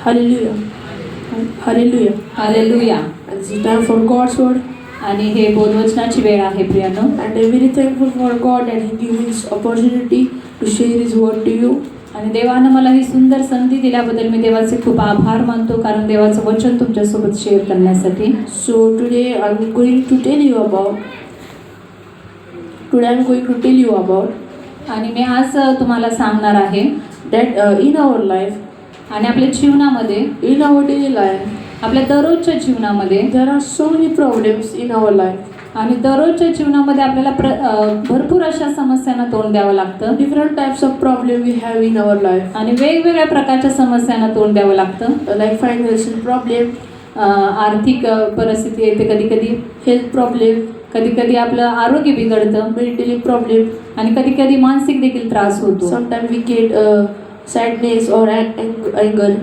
Hallelujah. Hallelujah. Hallelujah. And it's time for God's word. आणि हे बोधवचनाची वेळ आहे प्रियानो. And I'm very thankful for God that He gave me this opportunity to share His word to you. आणि देवानं मला ही सुंदर संधी दिल्याबद्दल मी देवाचे खूप आभार मानतो, कारण देवाचं वचन तुमच्यासोबत शेअर करण्यासाठी. So today I'm going to tell you about आणि मी आज तुम्हाला सांगणार आहे that in our life, आणि आपल्या जीवनामध्ये, in our daily life, आपल्या दररोजच्या जीवनामध्ये there are so many problems in our life. आणि दररोजच्या जीवनामध्ये आपल्याला भरपूर अशा समस्यांना तोंड द्यावं लागतं. Different types of problem we have in our life. आणि वेगवेगळ्या प्रकारच्या समस्यांना तोंड द्यावं लागतं. Like financial problem, आर्थिक परिस्थिती येते, कधी कधी health problem, कधी कधी आपलं आरोग्य बिघडतं, mentally problem. आणि कधी कधी मानसिक देखील त्रास होतो. Sometimes we get sadness or anger.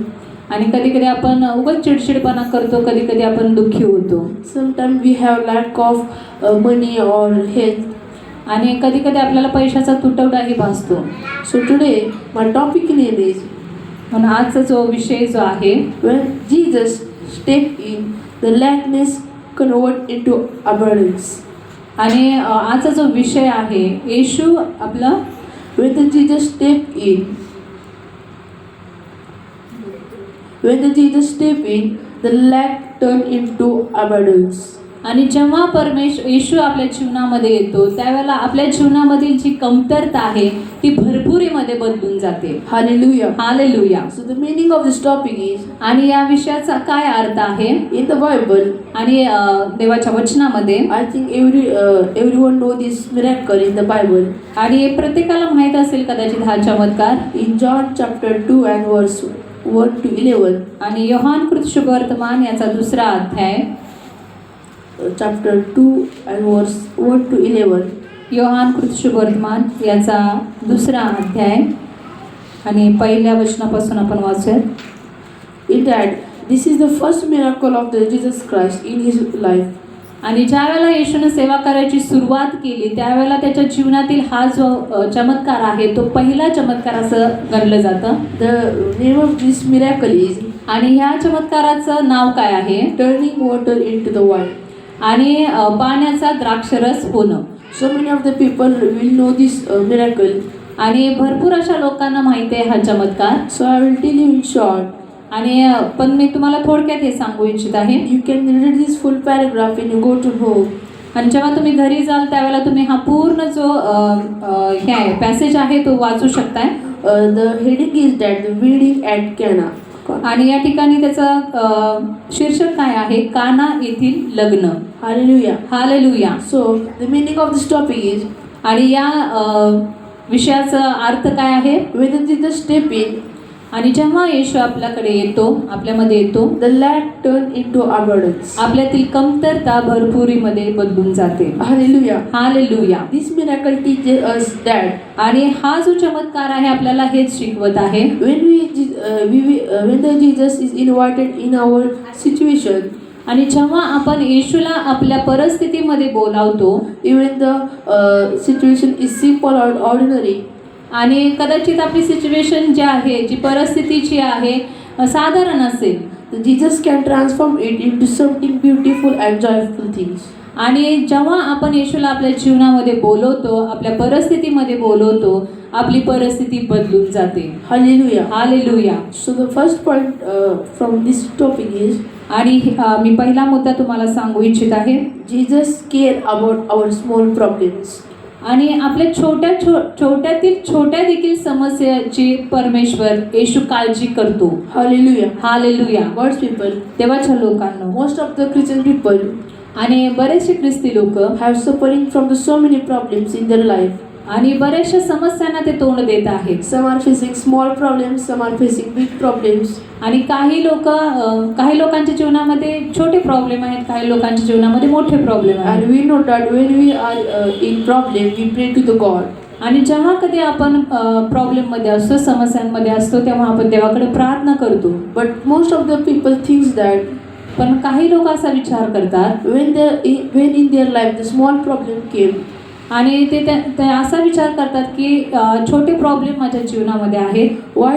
आणि कधी कधी आपण उगाच चिडचिडपणा करतो, कधी कधी आपण दुःखी होतो. Sometimes we have lack of money or health. आणि कधी कधी आपल्याला पैशाचा तुटवडाही भासतो. So today my topic name is म्हणून आजचा जो विषय जो आहे, when Jesus stepped in, the lackness convert into abundance. आणि आजचा जो विषय आहे, येशू आपलं When Jesus stepped in, the lack turned into abundance. आणि जेव्हा येशू आपल्या जीवनामध्ये येतो, त्यावेळेला आपल्या जीवनामधील जी कमतरता आहे ती भरपुरीमध्ये बदलून जाते. Hallelujah. Hallelujah. So the meaning of this topic is, आणि या विषयाचा काय अर्थ आहे? in the Bible, आणि देवाच्या वचनामध्ये, I think everyone know this miracle in the Bible. आणि प्रत्येकाला माहित असेल कदाचित हा चमत्कार. In John chapter 2 and verse 1 to 11. आणि योहान शुभवर्तमान याचा 2रा अध्याय, Chapter 2 and verse 1 to 11. Yohan शुभवर्तमान याचा 2रा अध्याय आणि पहिल्या वचनापासून आपण वाचूयात. In that, this is the first miracle of the Jesus Christ in his life. आणि ज्या वेळेला येशूने सेवा करायची सुरुवात केली, त्यावेळेला त्याच्या जीवनातील हा जो चमत्कार आहे तो पहिला चमत्कार असं गणलं जातं. The name of this miracle is आणि ह्या चमत्काराचं नाव काय आहे? turning water into the wine. आणि पाण्याचा द्राक्षरस होणं. So many of the people will know this miracle. आणि भरपूर अशा लोकांना माहिती आहे हा चमत्कार. So I will tell you in short. आणि पण मी तुम्हाला थोडक्यात हे सांगू इच्छित आहे. You can read this full paragraph when you go to home. आणि जेव्हा तुम्ही घरी जाल त्यावेळेला तुम्ही हा पूर्ण जो हे आहे पॅसेज आहे तो वाचू शकताय. The heading is that the wedding at Cana. आणि या ठिकाणी त्याचं शीर्षक काय आहे? काना येथील लग्न. Hallelujah. Hallelujah. So the meaning of this topic is, आणि या विषयाचा अर्थ काय आहे? when Jesus stepped in, आणि जेव्हा येशू आपल्याकडे येतो, आपल्यामध्ये येतो, the lack turned into abundance. आपल्यातील कमतरता भरपुरीमध्ये बदलून जाते. Hallelujah. Hallelujah. This miracle teaches us that आणि हा जो चमत्कार आहे आपल्याला हेच शिकवत आहे. when the Jesus is invited in our situation, आणि जेव्हा आपण येशूला आपल्या परिस्थितीमध्ये बोलावतो, even the situation is simple or ordinary, आणि कदाचित आपली सिच्युएशन जी आहे, जी परिस्थिती जी आहे साधारण असेल, Jesus can transform it into something beautiful and joyful things. आणि जेव्हा आपण येशूला आपल्या जीवनामध्ये बोलवतो, आपल्या परिस्थितीमध्ये बोलवतो, आपली परिस्थिती बदलून जाते. Hallelujah. Hallelujah. So the first point from this topic is, आणि मी पहिला मुद्दा तुम्हाला सांगू इच्छित आहे. Jesus care about our small problems. आणि आपल्या छोट्यातील छोट्या देखील समस्याची परमेश्वर येशू काळजी करतो. Hallelujah. हालेलुया. God's people, देवाच्या लोकांना, most of the Christian people आणि बरेचसे ख्रिस्ती लोक have suffering from the so many problems in their life. आणि बऱ्याचशा समस्यांना ते तोंड देत आहेत. Some are facing small problems, some are facing big problems. आणि काही लोकांच्या जीवनामध्ये छोटे प्रॉब्लेम आहेत, काही लोकांच्या जीवनामध्ये मोठे प्रॉब्लेम आहेत. And we know that when we are in problem, we pray to the God. आणि जेव्हा कधी आपण प्रॉब्लेममध्ये असतो, समस्यांमध्ये असतो, तेव्हा आपण देवाकडे प्रार्थना करतो. But most of the people thinks that पण काही लोक असा विचार करतात, when in their life the small problem came, आणि ते असा विचार करतात की छोटे प्रॉब्लेम माझ्या जीवनामध्ये आहेत, why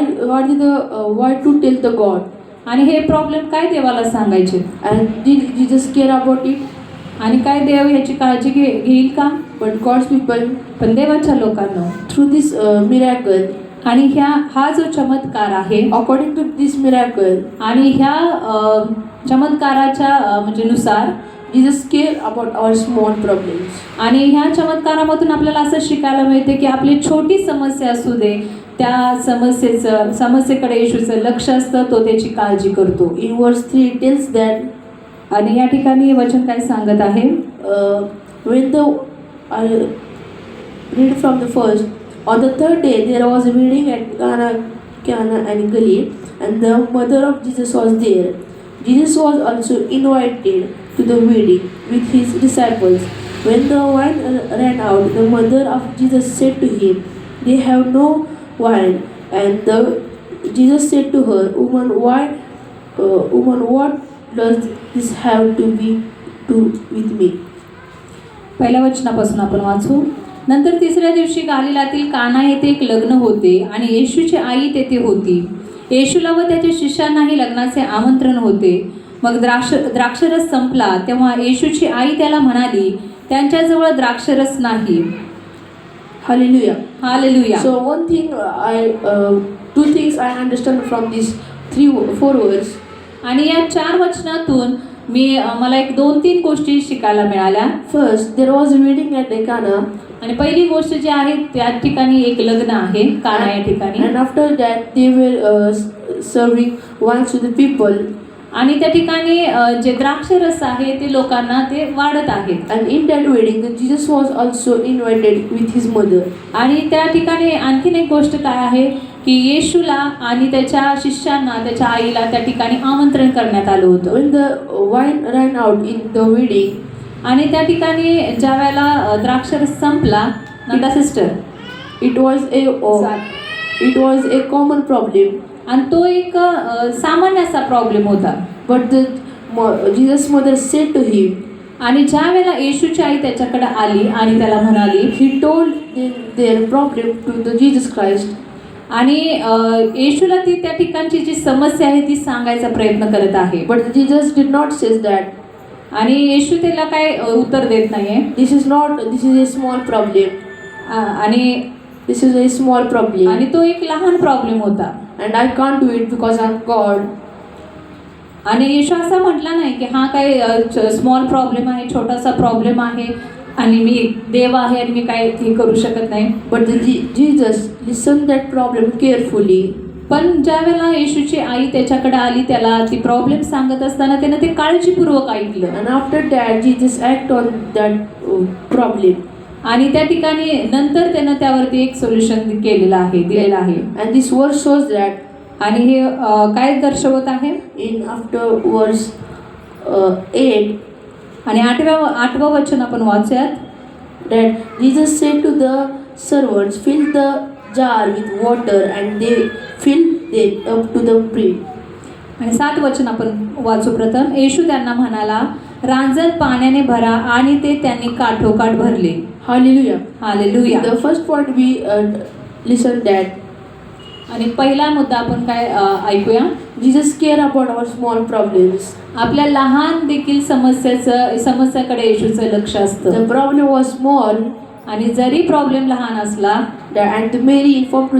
to tell the God? आणि हे प्रॉब्लेम काय देवाला सांगायचे And did Jesus care about it? आणि काय देव याची काळजी घेईल का? But God's people, पण देवाच्या लोकांना through this miracle, आणि हा जो चमत्कार आहे according to this miracle, आणि ह्या चमत्काराच्या म्हणजे नुसार Jesus cared about our small problems. आणि ह्या चमत्कारामधून आपल्याला असं शिकायला मिळते की आपली छोटी समस्या असू दे त्या समस्येकडे येशूचं लक्ष असतं, तो त्याची काळजी करतो. In verse 3 it tells that आणि या ठिकाणी वचन काय सांगत आहे when the I read from the first, on the third day there was a wedding at Cana and Galilee, and the mother of Jesus was there. Jesus was also invited to the wedding with his disciples. When the wine ran out, the mother of Jesus said to him, "They have no wine." And Jesus said to her, "Woman, what does this have to be with me?" पहिल्या वचनापासून आपण वाचू. नंतर तिसऱ्या दिवशी गालिलातील काना येथे एक लग्न होते आणि येशूची आई तेथे होती. येशूला व त्याच्या शिष्यांनाही लग्नाचे आमंत्रण होते. मग द्राक्षरस संपला तेव्हा येशूची आई त्याला म्हणाली, त्यांच्याजवळ द्राक्षरस नाही. Hallelujah. Hallelujah. So two things I understand from these 4 words. आणि या 4 वचनातून मला एक 2-3 गोष्टी शिकायला मिळाल्या. First, there was a wedding at Cana. आणि पहिली गोष्ट जी आहे त्या ठिकाणी एक लग्न आहे काना या ठिकाणी. And after that they were serving wine to the people. आणि त्या ठिकाणी जे द्राक्षरस आहे ते लोकांना ते वाढत आहेत. And in that wedding Jesus was also invited with his mother. आणि त्या ठिकाणी आणखीन एक गोष्ट काय आहे की येशूला आणि त्याच्या शिष्यांना त्याच्या आईला त्या ठिकाणी आमंत्रण करण्यात आलं होतं. When the wine ran out in the wedding, आणि त्या ठिकाणी ज्या वेळेला द्राक्षरस संपला Nanda sister, it was a common problem. आणि तो एक सामान्य असा प्रॉब्लेम होता. But Jesus' mother said to him, आणि ज्या वेळेला येशूची आई त्याच्याकडे आली आणि त्याला म्हणाली, he told their problem to the Jesus Christ. आणि येशूला ती त्या ठिकाणची जी समस्या आहे ती सांगायचा प्रयत्न करत आहे. But Jesus did not say that. आणि येशू त्याला काय उत्तर देत नाहीये. This is a small problem. आणि This is a small problem. आणि तो एक लहान प्रॉब्लेम होता. And I can't do it because I'm God. आणि येशू असा म्हटला नाही की हा काय स्मॉल प्रॉब्लेम आहे, छोटासा प्रॉब्लेम आहे आणि मी देव आहे आणि मी काय हे करू शकत नाही. But Jesus listened that problem carefully. पण ज्या वेळेला येशूची आई त्याच्याकडे आली त्याला ती प्रॉब्लेम सांगत असताना त्याने ते काळजीपूर्वक ऐकलं. And after that Jesus acted on that problem. आणि त्या ठिकाणी नंतर त्यानं त्यावरती एक सोल्युशन दिलेलं आहे. And this verse shows that. आणि हे काय दर्शवत आहे In after verse 8, आणि 8वं वचन आपण वाचूयात. that Jesus said to the servants, "Fill the jar with water," and they filled it up to the brim. आणि 7 वचन आपण वाचू प्रथम. येशू त्यांना म्हणाला, रांजण पाण्याने भरा, आणि ते त्यांनी काठोकाठ भरले. Hallelujah. Hallelujah. The first point we listen that आणि पहिला मुद्दा आपण काय ऐकूया. Jesus care about our small problems. आपल्या लहान देखील समस्याकडे येशूचं लक्ष असतं. The problem was small, आणि जरी प्रॉब्लेम लहान असला and Mary informed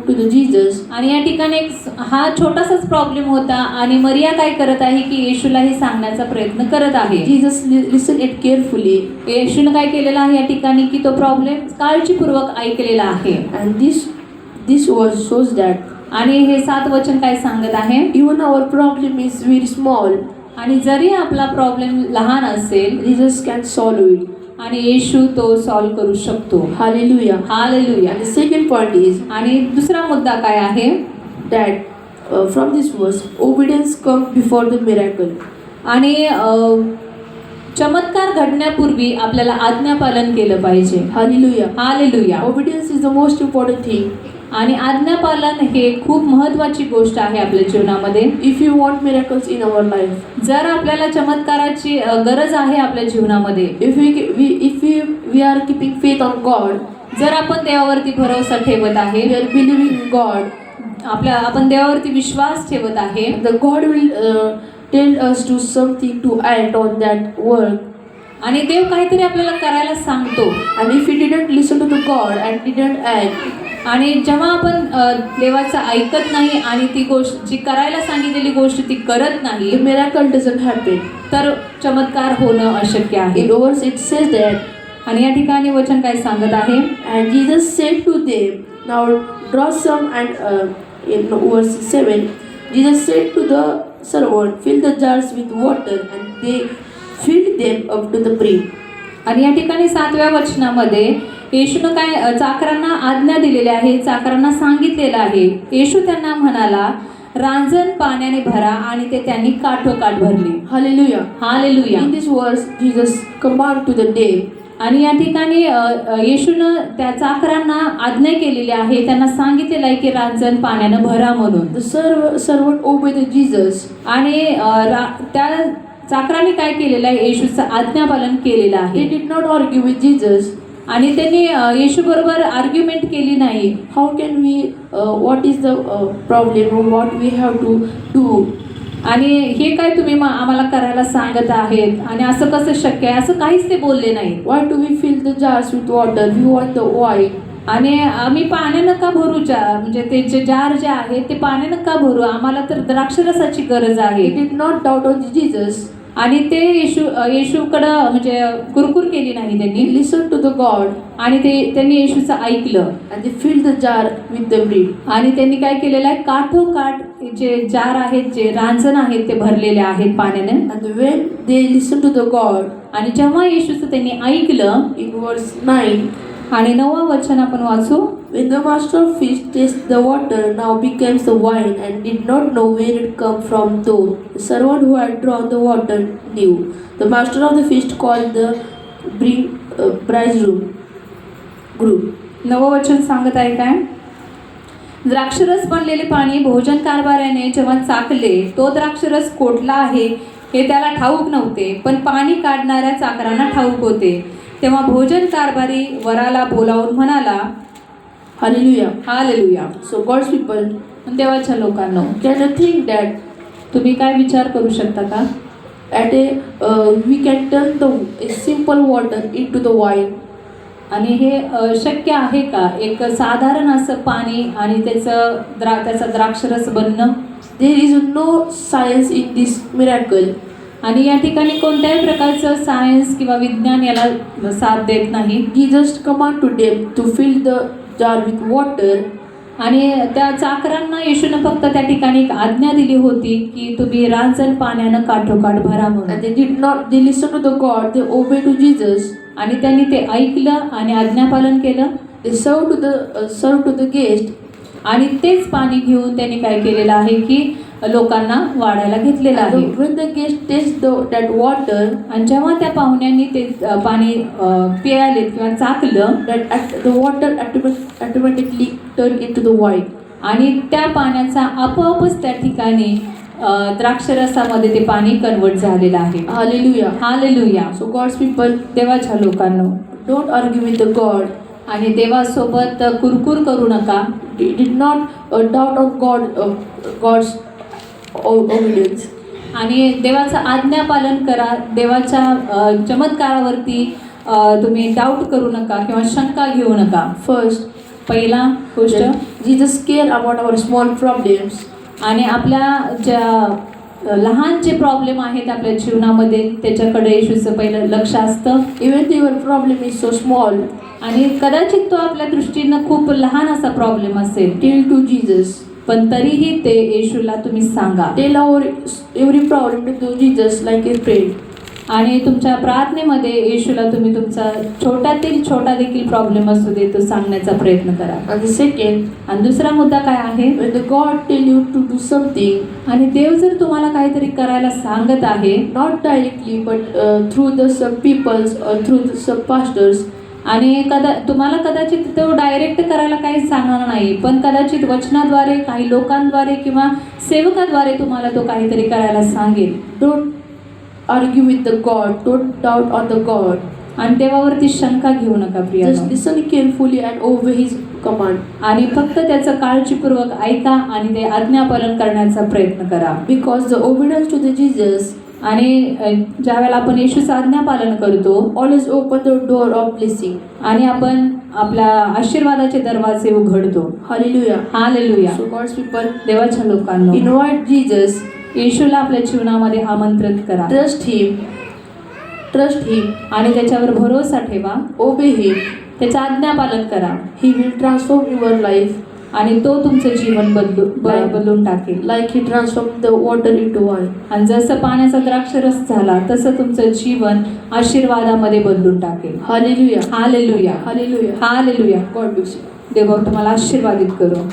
to the Jesus. आणि या ठिकाणी हा छोटासाच प्रॉब्लेम होता आणि मरिया काय करत आहे की येशूला हे सांगण्याचा प्रयत्न करत आहे. Jesus listened it carefully. येशूने काय केलेलं आहे या ठिकाणी की तो प्रॉब्लेम काळजीपूर्वक ऐकलेला आहे. And this verse shows that. आणि हे 7 वचन काय सांगत आहे, Even our problem is very small. आणि जरी आपला प्रॉब्लेम लहान असेल Jesus can solve it. आणि येशू तो सॉल्व करू शकतो. Hallelujah. Hallelujah. And the second point is आणि दुसरा मुद्दा काय आहे that from this verse obedience comes before the miracle. आणि चमत्कार घडण्यापूर्वी आपल्याला आज्ञापालन केलं पाहिजे. Hallelujah. Hallelujah. Obedience is the most important thing. आणि आज्ञापालन हे खूप महत्त्वाची गोष्ट आहे आपल्या जीवनामध्ये. If you want miracles in our life, जर आपल्याला चमत्काराची गरज आहे आपल्या जीवनामध्ये, if we are keeping faith on God, जर आपण देवावरती भरोसा ठेवत आहे, we are believing God, आपण देवावरती विश्वास ठेवत आहे, the God will tell us to something to act on that work. आणि देव काहीतरी आपल्याला करायला सांगतो, And if we didn't listen to the God and didn't act, आणि जेव्हा आपण देवाचं ऐकत नाही आणि ती गोष्ट जी करायला सांगितलेली गोष्ट ती करत नाही, the miracle doesn't happen. तर चमत्कार होणं अशक्य आहे. In verse it says that, आणि या ठिकाणी वचन काय सांगत आहे, and Jesus said to them, now draw some. And in verse 7, Jesus said to the servant, fill the jars with water, and they filled them up to the brim. आणि या ठिकाणी 7व्या वचनामध्ये येशूनं काय चाकरांना आज्ञा दिलेली आहे, चाकरांना सांगितलेलं आहे. येशू त्यांना म्हणाला, रांजण पाण्याने भरा, आणि ते त्यांनी काठोकाठ भरली. Hallelujah. Hallelujah. In this verse, Jesus command to the day. आणि या ठिकाणी येशूनं त्या चाकरांना आज्ञा केलेली आहे, त्यांना सांगितलेलं आहे की रांजण पाण्यानं भरा म्हणून. The servant obeyed Jesus. आणि त्या चाकरांनी काय केलेलं आहे, येशूचं आज्ञापालन केलेलं They आहे. did not argue with Jesus. आणि त्यांनी येशू बरोबर आर्ग्युमेंट केली नाही. How can we, what is the problem, or what we have to do? आणि हे काय तुम्ही आम्हाला करायला सांगत आहेत, आणि असं कसं शक्य आहे, असं काहीच ते बोलले नाही. Why do we fill the jars with water? We want the wine. आणि आम्ही पाण्यानं का भरू, म्हणजे ते जे जार जे आहेत ते पाण्यानं का भरू, आम्हाला तर द्राक्षरसाची गरज They आहे. did not doubt on Jesus. आणि ते येशूकडं म्हणजे कुरकुर केली नाही They त्यांनी, listened to the God, आणि त्यांनी येशूचं ऐकलं, and they filled the jar with the brim. आणि त्यांनी काय केलेलं आहे, काठोकाठ जे जार आहेत, जे रांजण आहेत ते भरलेले आहेत पाण्याने. And when they listened to the God, आणि जेव्हा येशूचं त्यांनी ऐकलं, in verse 9, आणि 9वं वचन आपण वाचू, when the master of fish tasted the water now becomes the wine, and did not know where it come from, though the servant who had drawn the water knew. The master of the fish called the bridegroom. 9वं वचन सांगत आहे काय, द्राक्षरस बनलेले पाणी भोजन कारभाराने जेव्हा चाकले, तो द्राक्षरस कोठला आहे हे त्याला ठाऊक नव्हते, पण पाणी काढणाऱ्या चाकरांना ठाऊक होते. तेव्हा भोजन कारभारी वराला बोलावून म्हणाला, Hallelujah. Hallelujah. So God's people, देवाच्या लोकांनो, can you think that तुम्ही काय विचार करू शकता का, at we can turn a simple water into the wine? आणि हे शक्य आहे का, एक साधारण असं पाणी आणि त्याचा द्राक्षरस बनणं? There is no science in this miracle. आणि या ठिकाणी कोणत्याही प्रकारचं सायन्स किंवा विज्ञान याला साथ देत नाही. Jesus command to them to fill the jar with water. आणि त्या चाकरांना येशूनं फक्त त्या ठिकाणी एक आज्ञा दिली होती की तुम्ही रांजण पाण्यानं काठोकाठ भरा म्हणून. And they listened to the God, they obeyed to Jesus. आणि त्यांनी ते ऐकलं आणि आज्ञापालन केलं. They served to the guest. आणि तेच पाणी घेऊन त्यांनी काय केलेलं आहे की लोकांना वाढायला घेतलेलं आहे. When the guest tasted that water, आणि जेव्हा त्या पाहुण्यांनी ते पाणी प्यायले किंवा चाकलं, that the water automatically turned into the wine. आणि त्या पाण्याचा आपोआपच त्या ठिकाणी द्राक्षरसामध्ये ते पाणी कन्वर्ट झालेलं आहे. Hallelujah. Hallelujah. So God's people, देवाच्या लोकांनो, don't argue with the God. आणि देवासोबत कुरकुर करू नका. Did not doubt on God's obedience. आणि देवाचं आज्ञापालन करा. देवाच्या चमत्कारावरती तुम्ही डाऊट करू नका किंवा शंका घेऊ नका. First, पहिला गोष्ट, Jesus care about our small problems. आणि आपल्या ज्या लहान जे प्रॉब्लेम आहेत आपल्या जीवनामध्ये त्याच्याकडे येशूचं पहिलं लक्ष असतं. Even though your problem is so small, आणि कदाचित तो आपल्या दृष्टीनं खूप लहान असा प्रॉब्लेम असेल, tell to Jesus. पण तरीही ते येशूला तुम्ही सांगा. Tell every problem to Jesus like a friend. आणि तुमच्या प्रार्थनेमध्ये येशूला तुम्ही तुमचा छोट्यातील छोटा देखील प्रॉब्लेम असू दे तो सांगण्याचा प्रयत्न करा. And the second, आणि दुसरा मुद्दा काय आहे, when the God tell you to do something, आणि देव जर तुम्हाला काहीतरी करायला सांगत आहे, not directly but through some peoples or through some pastors, आणि तुम्हाला कदाचित तो डायरेक्ट करायला काहीच सांगणार नाही, पण कदाचित वचनाद्वारे, काही लोकांद्वारे किंवा सेवकाद्वारे तुम्हाला तो काहीतरी करायला सांगेल. don't argue with the God, don't doubt on the God. आणि देवावरती शंका घेऊ नका Just प्रियानो. listen carefully and obey His command. आणि फक्त त्याचं काळजीपूर्वक ऐका आणि ते आज्ञापालन करण्याचा प्रयत्न करा. Because the obedience to the Jesus आणि ज्या वेळेला आपण येशूचं आज्ञापालन करतो always open the door of blessing. आणि आपण आपल्या आशीर्वादाचे दरवाजे उघडतो. Hallelujah. Hallelujah. So God's people, देवाच्या लोकांनो, invite Jesus, येशूला आपल्या जीवनामध्ये आमंत्रित करा trust Him, आणि त्याच्यावर भरोसा ठेवा. obey Him. त्याचं आज्ञापालन करा He will transform your life आणि तो तुमचं जीवन बदलून टाकेल. like He transformed the water into wine. आणि जसं पाण्याचा द्राक्षरस झाला तसं तुमचं जीवन आशीर्वादामध्ये बदलून टाकेल. Hallelujah. Hallelujah. Hallelujah. Hallelujah. God bless you. देव तुम्हाला आशीर्वादित करो.